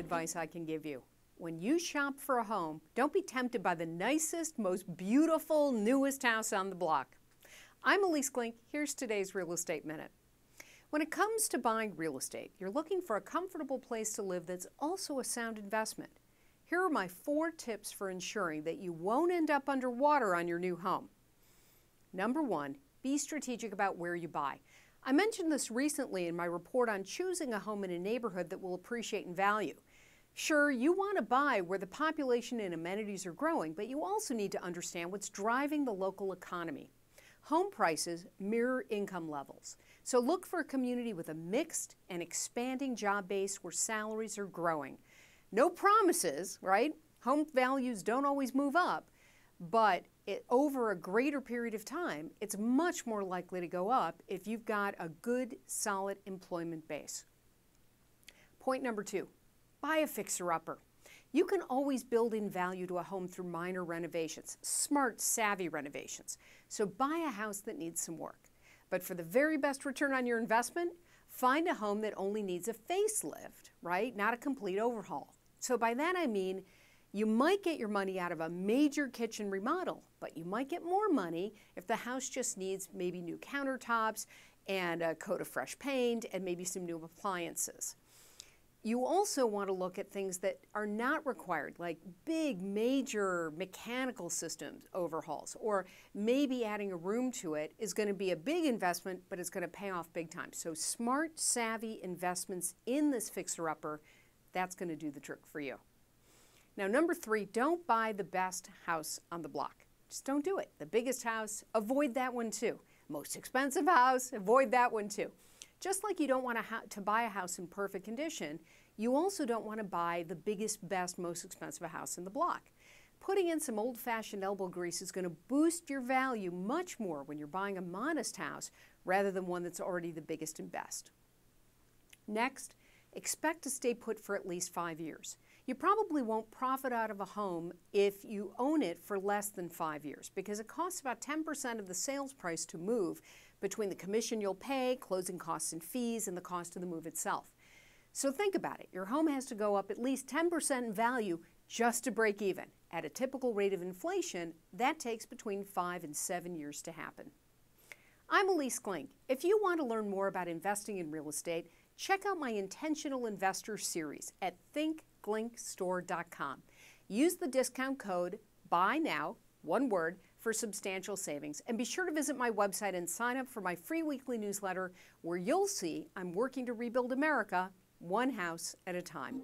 advice I can give you. When you shop for a home, don't be tempted by the nicest, most beautiful, newest house on the block. I'm Elise Glink. Here's today's Real Estate Minute. When it comes to buying real estate, you're looking for a comfortable place to live that's also a sound investment. Here are my 4 tips for ensuring that you won't end up underwater on your new home. Number 1, be strategic about where you buy. I mentioned this recently in my report on choosing a home in a neighborhood that will appreciate in value. Sure, you want to buy where the population and amenities are growing, but you also need to understand what's driving the local economy. Home prices mirror income levels, so look for a community with a mixed and expanding job base where salaries are growing. No promises, right? Home values don't always move up, but over a greater period of time, it's much more likely to go up if you've got a good, solid employment base. Point number 2, buy a fixer-upper. You can always build in value to a home through minor renovations, smart, savvy renovations. So buy a house that needs some work. But for the very best return on your investment, find a home that only needs a facelift, right? Not a complete overhaul. So by that I mean, you might get your money out of a major kitchen remodel, but you might get more money if the house just needs maybe new countertops and a coat of fresh paint and maybe some new appliances. You also want to look at things that are not required, like big, major mechanical systems overhauls, or maybe adding a room to it is going to be a big investment, but it's going to pay off big time. So smart, savvy investments in this fixer-upper, that's going to do the trick for you. Now, number 3, don't buy the best house on the block. Just don't do it. The biggest house, avoid that one too. Most expensive house, avoid that one too. Just like you don't want to buy a house in perfect condition, you also don't want to buy the biggest, best, most expensive house in the block. Putting in some old-fashioned elbow grease is going to boost your value much more when you're buying a modest house rather than one that's already the biggest and best. Next, expect to stay put for at least 5 years. You probably won't profit out of a home if you own it for less than 5 years because it costs about 10% of the sales price to move between the commission you'll pay, closing costs and fees, and the cost of the move itself. So think about it. Your home has to go up at least 10% in value just to break even. At a typical rate of inflation, that takes between 5 and 7 years to happen. I'm Elise Glink. If you want to learn more about investing in real estate, check out my Intentional Investor series at thinkglinkstore.com. Use the discount code BUYNOW, one word, for substantial savings. And be sure to visit my website and sign up for my free weekly newsletter where you'll see I'm working to rebuild America one house at a time.